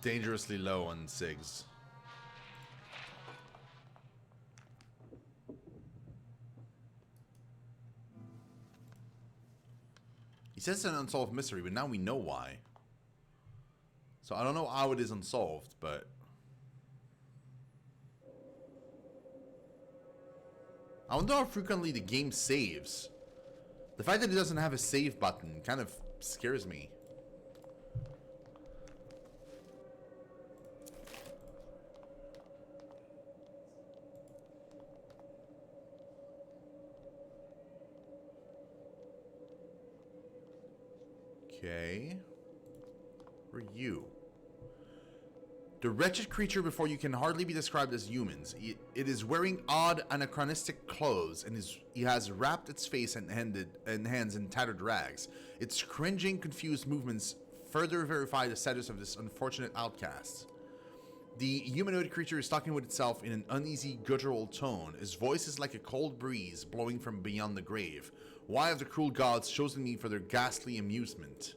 dangerously low on SIGs. He says it's an unsolved mystery, but now we know why. So I don't know how it is unsolved, but... I wonder how frequently the game saves. The fact that it doesn't have a save button kind of scares me. Okay. Who are you? The wretched creature before you can hardly be described as humans. It is wearing odd, anachronistic clothes, and he has wrapped its face and hands in tattered rags. Its cringing, confused movements further verify the status of this unfortunate outcast. The humanoid creature is talking with itself in an uneasy, guttural tone. His voice is like a cold breeze blowing from beyond the grave. Why have the cruel gods chosen me for their ghastly amusement?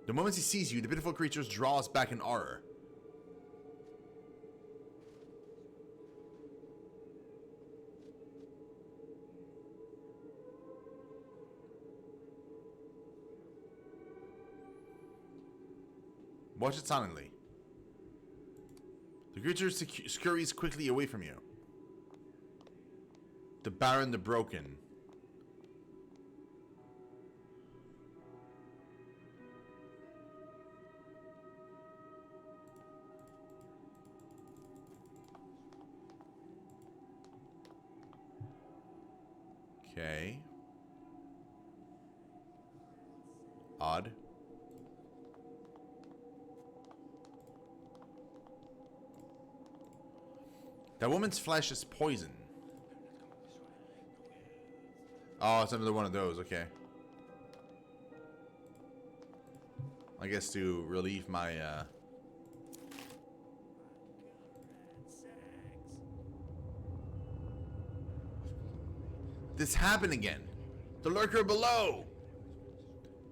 The moment he sees you, the pitiful creature draws back in horror. Watch it silently. The creature scurries quickly away from you. The Baron the Broken. Okay. Odd. That woman's flesh is poison. Oh, it's another one of those, okay. I guess to relieve my, This happened again. The lurker below!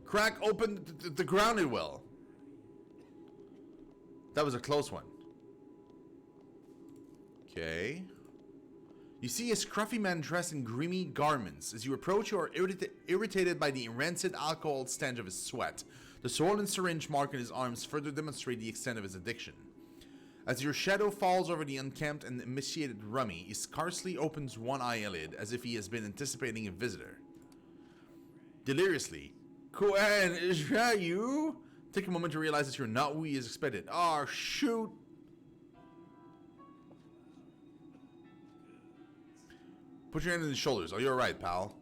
Crack open the grounded well. That was a close one. Okay. You see a scruffy man dressed in grimy garments. As you approach, you are irritated by the rancid alcohol stench of his sweat. The swollen syringe mark in his arms further demonstrate the extent of his addiction. As your shadow falls over the unkempt and emaciated rummy, he scarcely opens one eyelid, as if he has been anticipating a visitor. Deliriously, Cohen, is that you? Take a moment to realize that you're not who he is expected. Oh, shoot! Put your hand on his shoulders. Are you alright, pal?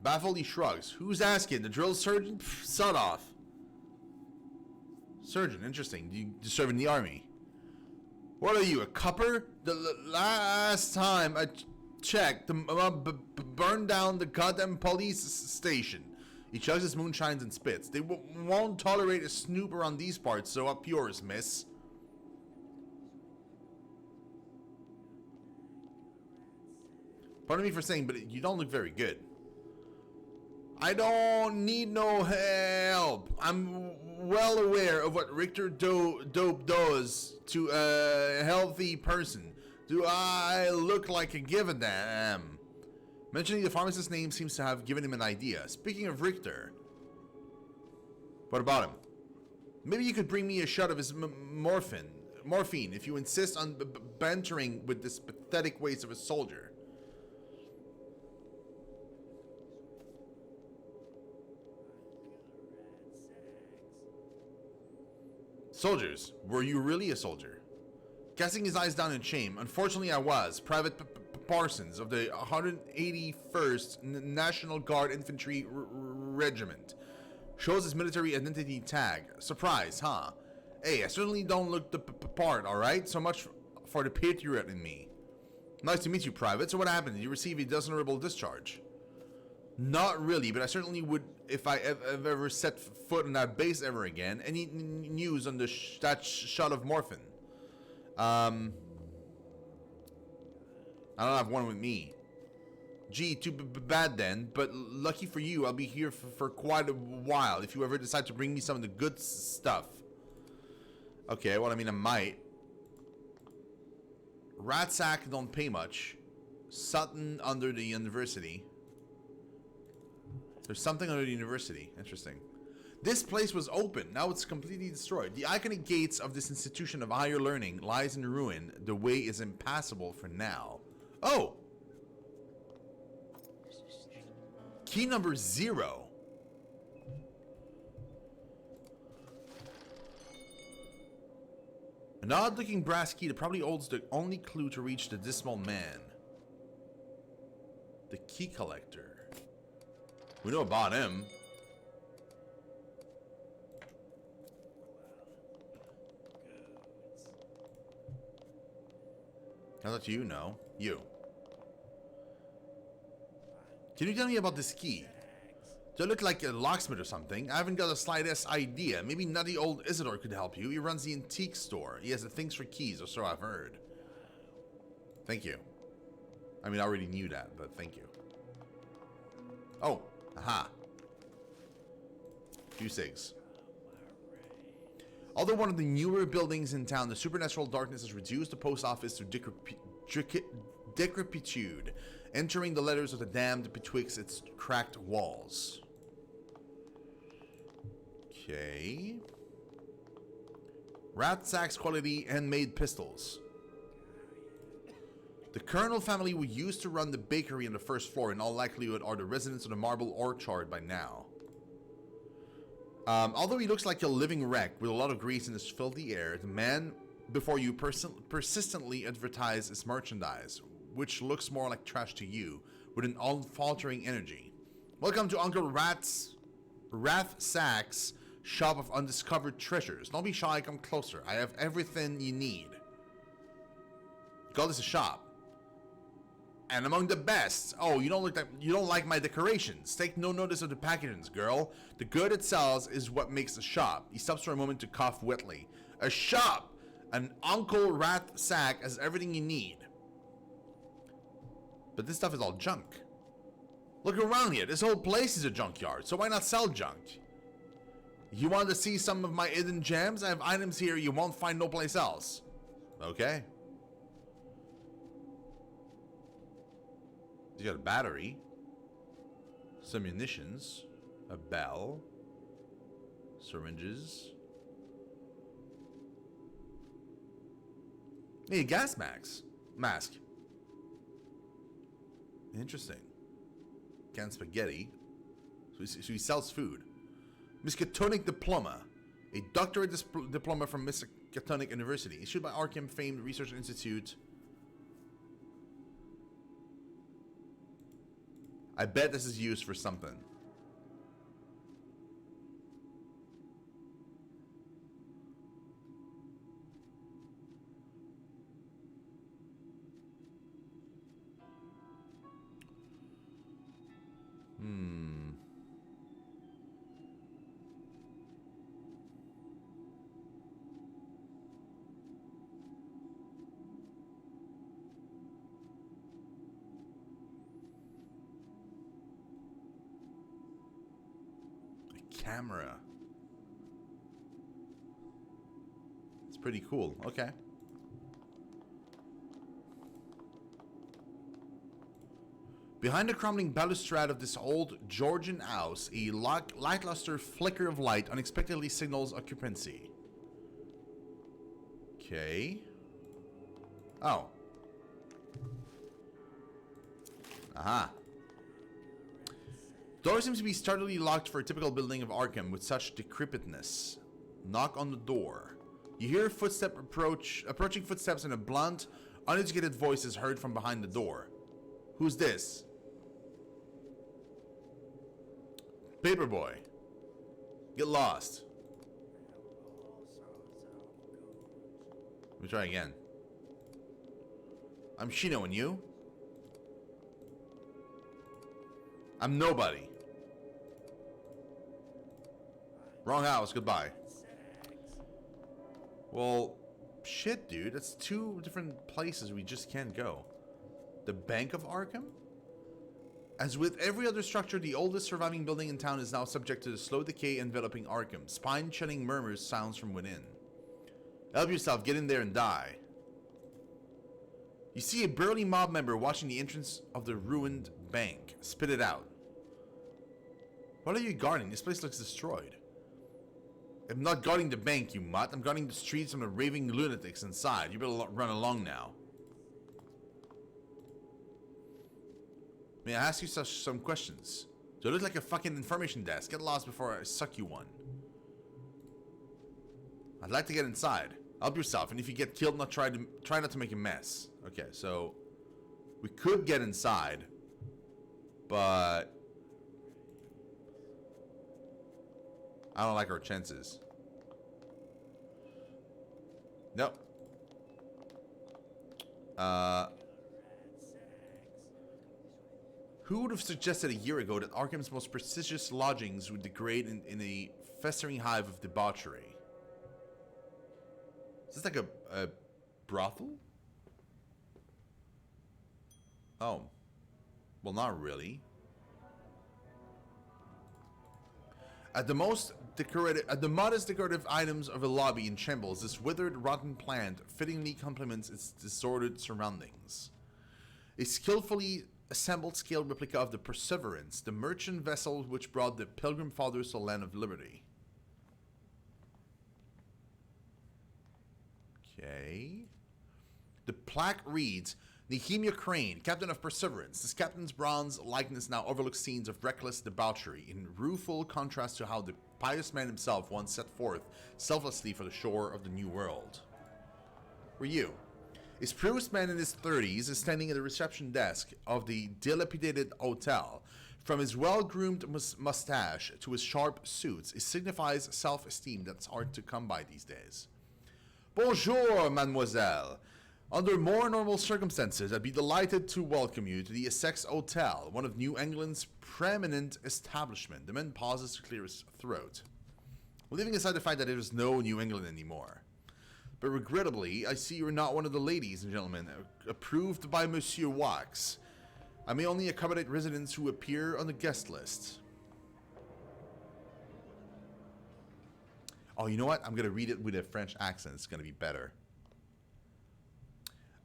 Baffled, he shrugs. Who's asking? The drill sergeant? Pfft, sod off. Surgeon, interesting. Do you serve in the army? What are you, a cupper? The last time I checked, burned down the goddamn police station. He chugs his moonshines and spits. They won't tolerate a snoop around these parts, so up yours, miss. Pardon me for saying, but you don't look very good. I don't need no help. I'm well aware of what Richter Dope does to a healthy person. Do I look like a give a damn? Mentioning the pharmacist's name seems to have given him an idea. Speaking of Richter, what about him? Maybe you could bring me a shot of his morphine if you insist on bantering with this pathetic waste of a soldier. Soldiers, were you really a soldier? Casting his eyes down in shame, unfortunately I was. Private Parsons of the 181st National Guard Infantry Regiment. Shows his military identity tag. Surprise, huh? Hey, I certainly don't look the part, alright? So much for the patriot in me. Nice to meet you, Private. So what happened? Did you receive a dishonorable discharge? Not really, but I certainly would if I ever set foot on that base ever again. Any news on the that shot of morphine? I don't have one with me. Gee, too bad then, but lucky for you, I'll be here for quite a while if you ever decide to bring me some of the good stuff. Okay, well, I mean, I might. Ratsack don't pay much. Sutton under the university. There's something under the university. Interesting. This place was open. Now it's completely destroyed. The iconic gates of this institution of higher learning lies in ruin. The way is impassable for now. Oh! Key number 0. An odd-looking brass key that probably holds the only clue to reach the dismal man. The key collector. We know about him. I'll let you know. You. Can you tell me about this key? Do I look like a locksmith or something? I haven't got the slightest idea. Maybe nutty old Isidore could help you. He runs the antique store. He has the things for keys, or so I've heard. Thank you. I mean, I already knew that, but thank you. Oh, aha. Few cigs. Although one of the newer buildings in town, the supernatural darkness has reduced the post office to decrepitude, entering the letters of the damned betwixt its cracked walls. Okay. Ratsack's quality handmade pistols. The Colonel family who used to run the bakery on the first floor in all likelihood are the residents of the Marble Orchard by now. Although he looks like a living wreck with a lot of grease in his filthy air, the man before you persistently advertise his merchandise, which looks more like trash to you, with an unfaltering energy. Welcome to Uncle Rathsack's shop of undiscovered treasures. Don't be shy, come closer. I have everything you need. Call this a shop. And among the best. Oh, you don't like my decorations. Take no notice of the packagings, girl. The good it sells is what makes a shop. He stops for a moment to cough wetly. A shop! An Uncle Rathsack has everything you need. But this stuff is all junk. Look around here. This whole place is a junkyard, so why not sell junk? You want to see some of my hidden gems? I have items here you won't find no place else. Okay. You got a battery, some munitions, a bell, syringes. Hey, a gas mask. Interesting. Canned spaghetti. So he sells food. Miskatonic diploma. A doctorate diploma from Miskatonic University, issued by Arkham famed research institute. I bet this is used for something. Camera. It's pretty cool. Okay. Behind the crumbling balustrade of this old Georgian house, a lackluster flicker of light unexpectedly signals occupancy. Okay. Oh. Aha. Door seems to be sturdily locked for a typical building of Arkham with such decrepitness. Knock on the door. You hear approaching footsteps, and a blunt, uneducated voice is heard from behind the door. Who's this? Paperboy. Get lost. Let me try again. I'm Shino, and you? I'm nobody. Wrong house, goodbye. Well, shit, dude. That's 2 different places we just can't go. The Bank of Arkham? As with every other structure, the oldest surviving building in town is now subject to the slow decay enveloping Arkham. Spine-chilling murmurs sounds from within. Help yourself, get in there and die. You see a burly mob member watching the entrance of the ruined bank. Spit it out. What are you guarding? This place looks destroyed. I'm not guarding the bank, you mutt. I'm guarding the streets from the raving lunatics inside. You better run along now. May I ask you some questions? Do I look like a fucking information desk? Get lost before I suck you one. I'd like to get inside. Help yourself, and if you get killed, try not to make a mess. Okay, so we could get inside, but I don't like our chances. Nope. Who would have suggested a year ago that Arkham's most prestigious lodgings would degrade in a festering hive of debauchery? Is this like a brothel? Oh. Well, not really. At the modest decorative items of a lobby in shambles, this withered, rotten plant fittingly complements its disordered surroundings. A skillfully assembled scale replica of the Perseverance, the merchant vessel which brought the Pilgrim Fathers to the land of liberty. Okay. The plaque reads, Nehemia Crane, Captain of Perseverance. This captain's bronze likeness now overlooks scenes of reckless debauchery, in rueful contrast to how the pious man himself once set forth selflessly for the shore of the New World. Who are you? A spruce man in his 30s is standing at the reception desk of the dilapidated hotel. From his well-groomed mustache to his sharp suits, it signifies self-esteem that's hard to come by these days. Bonjour, mademoiselle. Under more normal circumstances, I'd be delighted to welcome you to the Essex Hotel, one of New England's preeminent establishments. The man pauses to clear his throat, leaving aside the fact that there is no New England anymore. But regrettably, I see you're not one of the ladies and gentlemen approved by Monsieur Wax. I may only accommodate residents who appear on the guest list. Oh, you know what? I'm going to read it with a French accent. It's going to be better.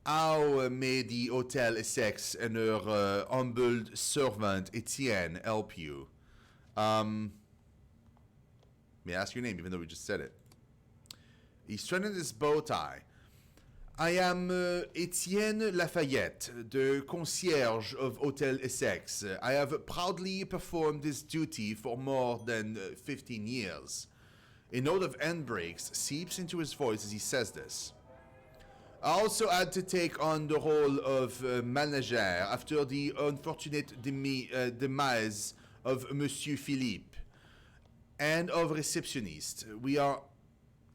How may the Hotel Essex and her humble servant Etienne help you? May I ask your name, even though we just said it? He straightened his bow tie. I am Etienne Lafayette, the concierge of Hotel Essex. I have proudly performed this duty for more than 15 years. A note of handbrakes seeps into his voice as he says this. I also had to take on the role of manager after the unfortunate demise of Monsieur Philippe, and of receptionist. We are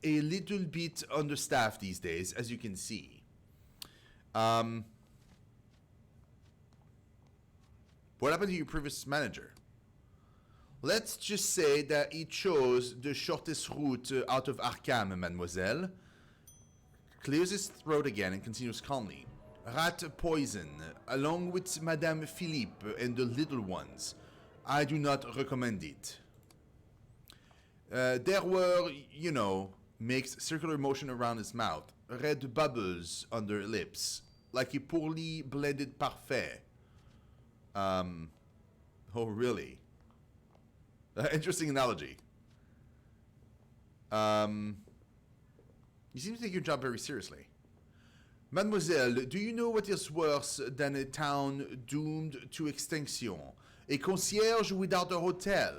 a little bit understaffed these days, as you can see. What happened to your previous manager? Let's just say that he chose the shortest route out of Arkham, mademoiselle. Clears his throat again and continues calmly. Rat poison, along with Madame Philippe and the little ones. I do not recommend it. There were, you know, makes circular motion around his mouth, red bubbles under lips, like a poorly blended parfait. Oh, really? Interesting analogy. You seem to take your job very seriously. Mademoiselle, do you know what is worse than a town doomed to extinction? A concierge without a hotel.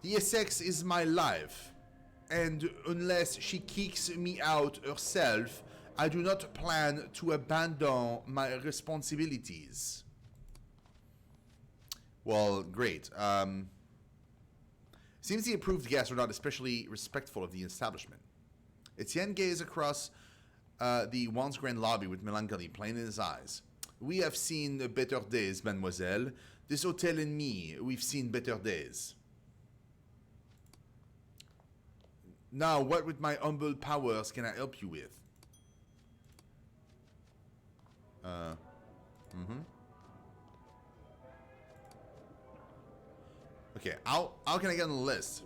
The Essex is my life. And unless she kicks me out herself, I do not plan to abandon my responsibilities. Well, great. Seems the approved guests are not especially respectful of the establishment. Etienne gazed across the once grand lobby with melancholy plain in his eyes. We have seen better days, mademoiselle. This hotel and me, we've seen better days. Now, what with my humble powers can I help you with? Okay, how can I get on the list?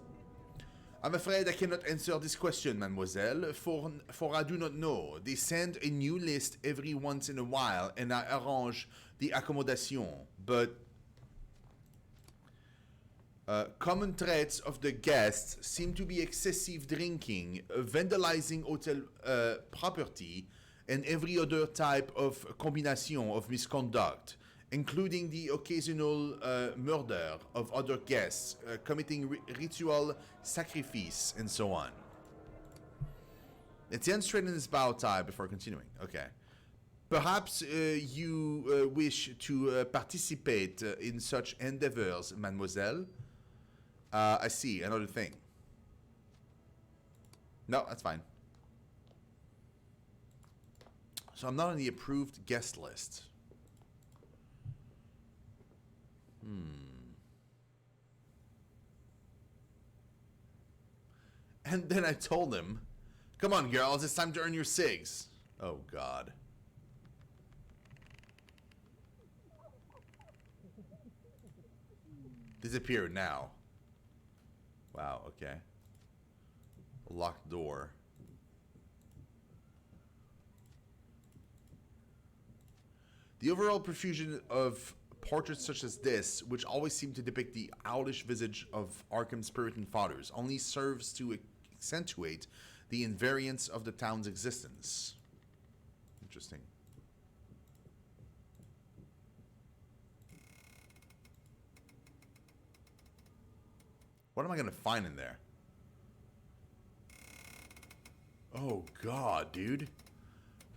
I'm afraid I cannot answer this question, mademoiselle, for I do not know. They send a new list every once in a while, and I arrange the accommodation. But common traits of the guests seem to be excessive drinking, vandalizing hotel property, and every other type of combination of misconduct, including the occasional murder of other guests, committing ritual sacrifice, and so on. Etienne straightened his bow tie before continuing. Okay. Perhaps you wish to participate in such endeavors, mademoiselle? I see. Another thing. No, that's fine. So I'm not on the approved guest list. And then I told him, come on, girls, it's time to earn your SIGs. Oh, God. Disappeared now. Wow, okay. A locked door. The overall profusion of portraits such as this, which always seem to depict the owlish visage of Arkham's Puritan fathers, only serves to accentuate the invariance of the town's existence. Interesting. What am I going to find in there? Oh, God, dude.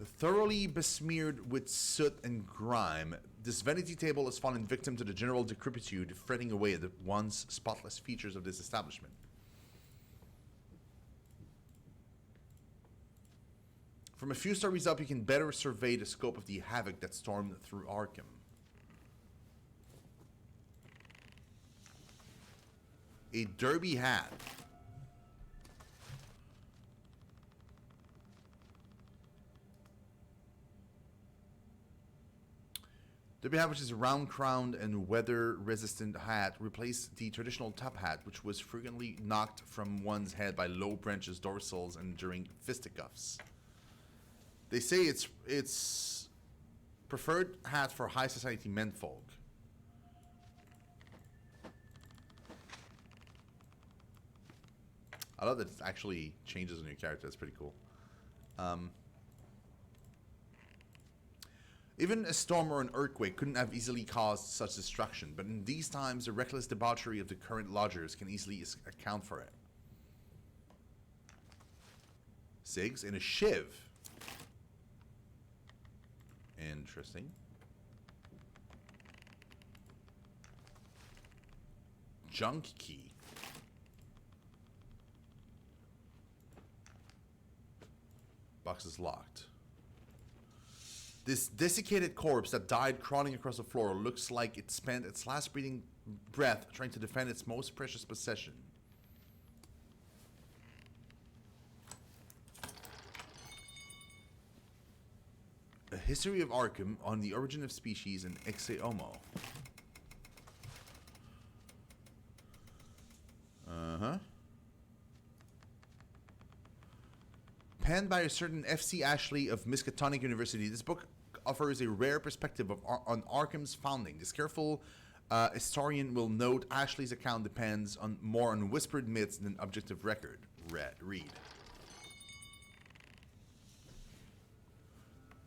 Thoroughly besmeared with soot and grime, this vanity table has fallen victim to the general decrepitude, fretting away at the once spotless features of this establishment. From a few stories up, you can better survey the scope of the havoc that stormed through Arkham. A derby hat. Derby hat, which is a round-crowned and weather-resistant hat, replaced the traditional top hat, which was frequently knocked from one's head by low branches, dorsals, and during fisticuffs. They say it's preferred hat for high society menfolk. I love that it actually changes on your character. That's pretty cool. Even a storm or an earthquake couldn't have easily caused such destruction, but in these times, the reckless debauchery of the current lodgers can easily account for it. SIGs in a shiv. Interesting. Junk key. Box is locked. This desiccated corpse that died crawling across the floor looks like it spent its last breathing breath trying to defend its most precious possession. A history of Arkham on the origin of species and Exe Homo. Penned by a certain F.C. Ashley of Miskatonic University, this book offers a rare perspective on Arkham's founding. This careful historian will note Ashley's account depends more on whispered myths than objective record. Read.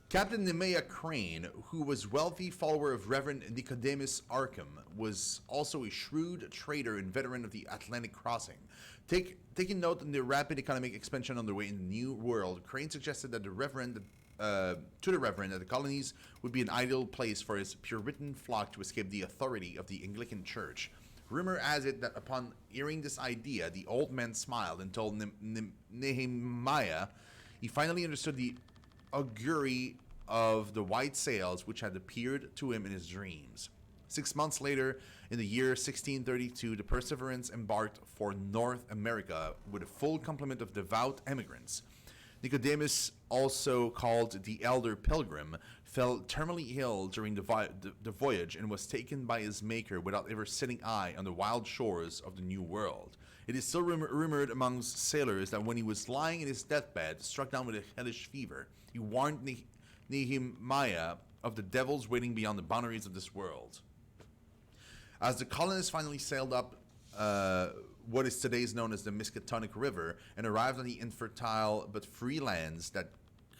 Captain Nemea Crane, who was wealthy follower of Reverend Nicodemus Arkham, was also a shrewd trader and veteran of the Atlantic Crossing. Taking note of the rapid economic expansion underway in the New World, Crane suggested that the Reverend that the colonies would be an ideal place for his Puritan flock to escape the authority of the Anglican Church. Rumor has it that upon hearing this idea, the old man smiled and told Nehemiah he finally understood the augury of the white sails which had appeared to him in his dreams. 6 months later, in the year 1632, the Perseverance embarked for North America with a full complement of devout emigrants. Nicodemus, also called the Elder Pilgrim, fell terminally ill during the voyage and was taken by his maker without ever setting eye on the wild shores of the New World. It is still rumored amongst sailors that when he was lying in his deathbed, struck down with a hellish fever, he warned Nehemiah of the devils waiting beyond the boundaries of this world. As the colonists finally sailed up what is today known as the Miskatonic River and arrived on the infertile but free lands that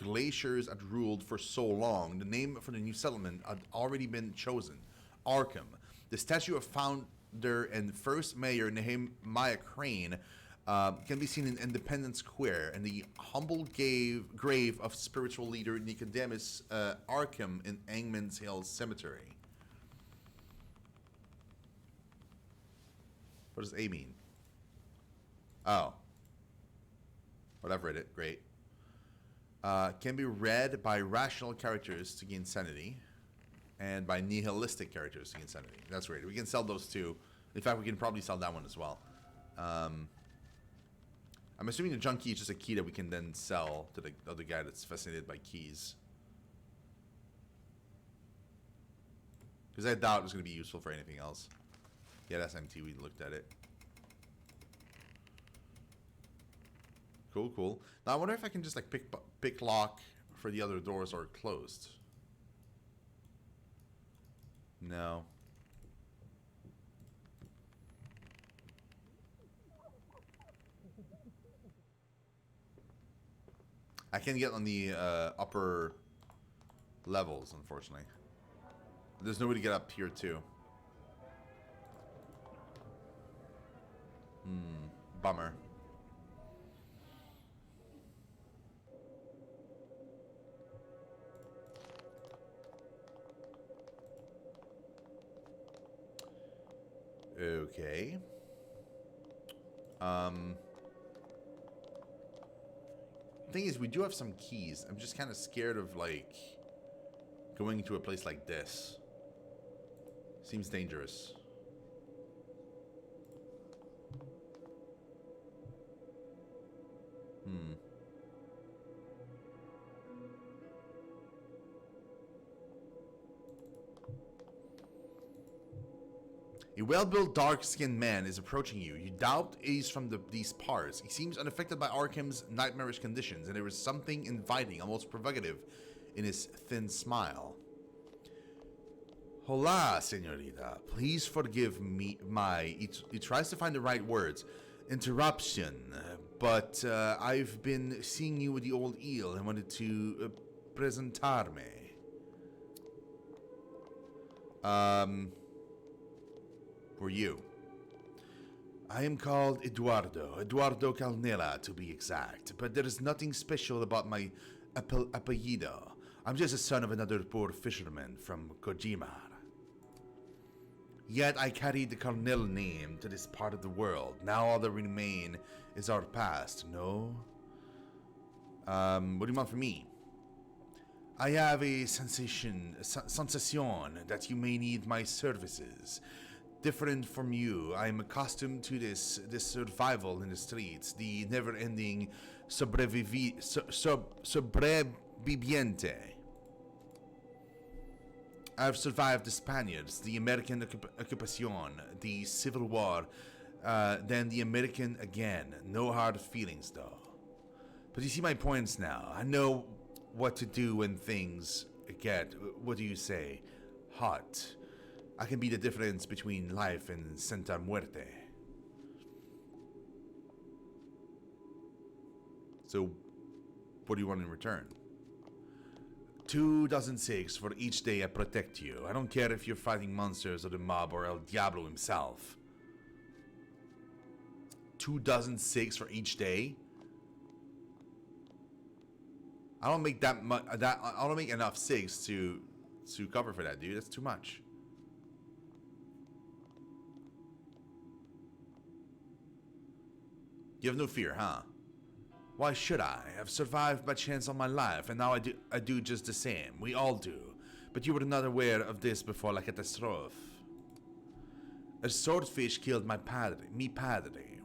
glaciers had ruled for so long, the name for the new settlement had already been chosen, Arkham. The statue of founder and first mayor Nehemiah Crane can be seen in Independence Square, and the humble grave of spiritual leader Nicodemus Arkham in Angman's Hill Cemetery. What does A mean? Oh. Well, I've read it. Great. Can be read by rational characters to gain sanity, and by nihilistic characters to gain sanity. That's great. We can sell those two. In fact, we can probably sell that one as well. I'm assuming the junk key is just a key that we can then sell to the other guy that's fascinated by keys. Because I doubt it was going to be useful for anything else. Yeah, that's empty. We looked at it. Cool, cool. Now I wonder if I can just like pick lock for the other doors are closed. No. I can't get on the upper levels, unfortunately. There's no way to get up here too. Bummer. Okay. Thing is, we do have some keys. I'm just kind of scared of like going to a place like this. Seems dangerous. A well-built, dark-skinned man is approaching you. You doubt he's from these parts. He seems unaffected by Arkham's nightmarish conditions, and there is something inviting, almost provocative, in his thin smile. Hola, señorita. Please forgive me he tries to find the right words. Interruption. But I've been seeing you with the old eel and wanted to presentarme. For you. I am called Eduardo Calnera to be exact, but there is nothing special about my apellido. I'm just a son of another poor fisherman from Kojima. Yet I carried the Carnel name to this part of the world. Now all that remain is our past, no? What do you want from me? I have a sensation that you may need my services. Different from you, I am accustomed to this survival in the streets, the never-ending sobreviviente. I've survived the Spaniards, the American occupation, the Civil War, then the American again. No hard feelings, though. But you see my points now. I know what to do when things get, what do you say, hot. I can be the difference between life and Santa Muerte. So, what do you want in return? 2 dozen six for each day I protect you. I don't care if you're fighting monsters or the mob or El Diablo himself. 2 dozen six for each day? I don't make that much. I don't make enough six to cover for that, dude. That's too much. You have no fear, huh? Why should I? I've survived by chance all my life, and now I do just the same. We all do. But you were not aware of this before la catastrophe. A swordfish killed my padre.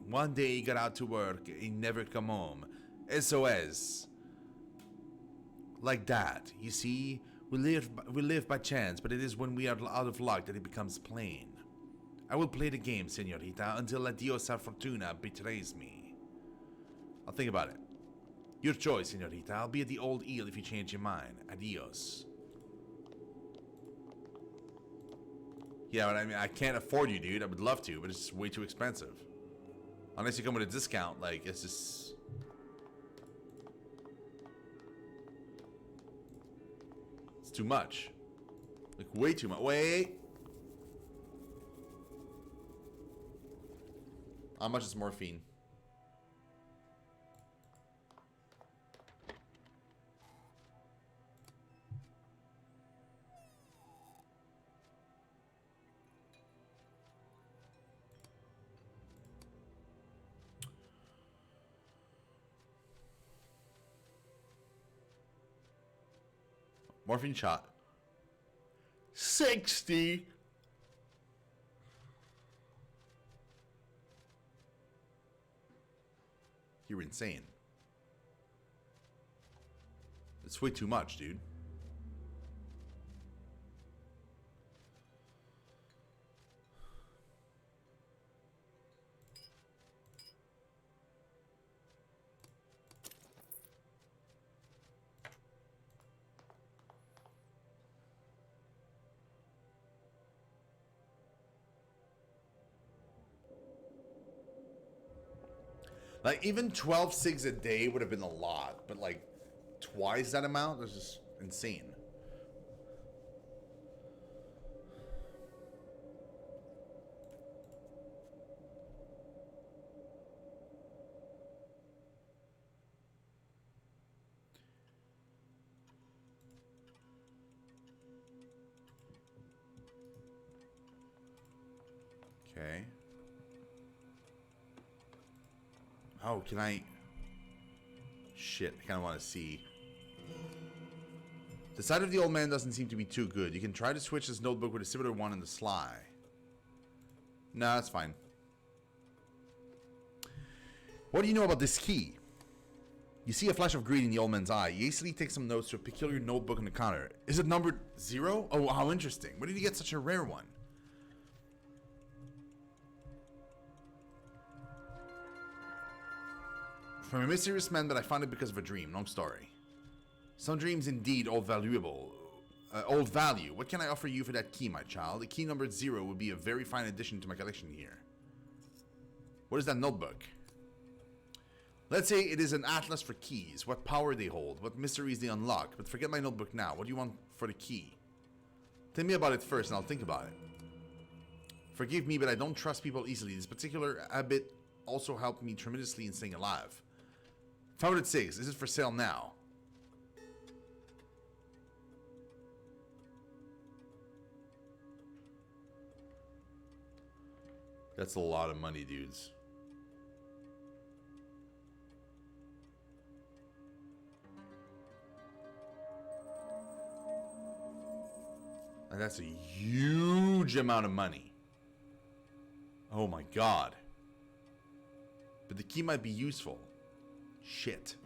One day he got out to work, he never come home. SOS. Like that. You see, we live by chance, but it is when we are out of luck that it becomes plain. I will play the game, senorita, until la diosa fortuna betrays me. I'll think about it. Your choice, senorita. I'll be at the old eel if you change your mind. Adios. Yeah, but I mean, I can't afford you, dude. I would love to, but it's just way too expensive. Unless you come with a discount, like, it's just... It's too much. Like, way too much. Wait! How much is morphine? Morphine shot. 60. You're insane. It's way too much, dude. Like, even 12 cigs a day would have been a lot, but like, twice that amount was just insane. Okay. Oh, can I... Shit, I kind of want to see. The side of the old man doesn't seem to be too good. You can try to switch this notebook with a similar one in the sly. No, that's fine. What do you know about this key? You see a flash of greed in the old man's eye. He hastily takes some notes to a peculiar notebook on the counter. Is it numbered 0? Oh, how interesting. Where did he get such a rare one? From a mysterious man, but I found it because of a dream. Long story. Some dreams indeed old valuable. Old value. What can I offer you for that key, my child? The key numbered 0 would be a very fine addition to my collection here. What is that notebook? Let's say it is an atlas for keys. What power they hold. What mysteries they unlock. But forget my notebook now. What do you want for the key? Tell me about it first and I'll think about it. Forgive me, but I don't trust people easily. This particular habit also helped me tremendously in staying alive. 506. Is it for sale now? That's a lot of money, dudes. And that's a huge amount of money. Oh my god. But the key might be useful. Shit.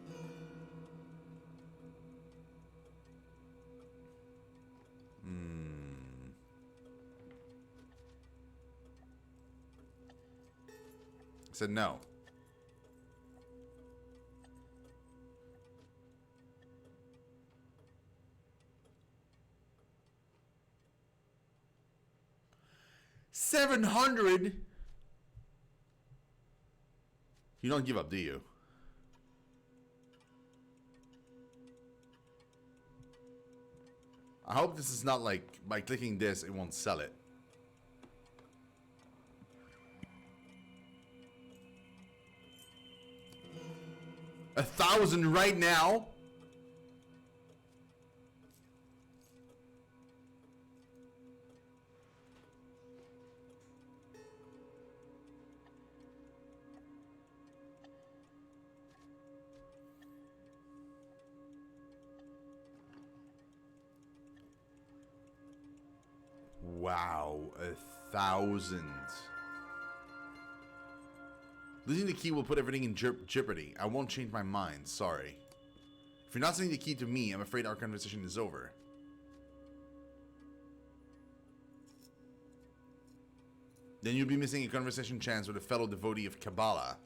I said no. $700. You don't give up, do you? I hope this is not like by clicking this it won't sell it. $1,000 right now? Wow, 1,000. Losing the key will put everything in jeopardy. I won't change my mind, sorry. If you're not sending the key to me, I'm afraid our conversation is over. Then you'll be missing a conversation chance with a fellow devotee of Kabbalah.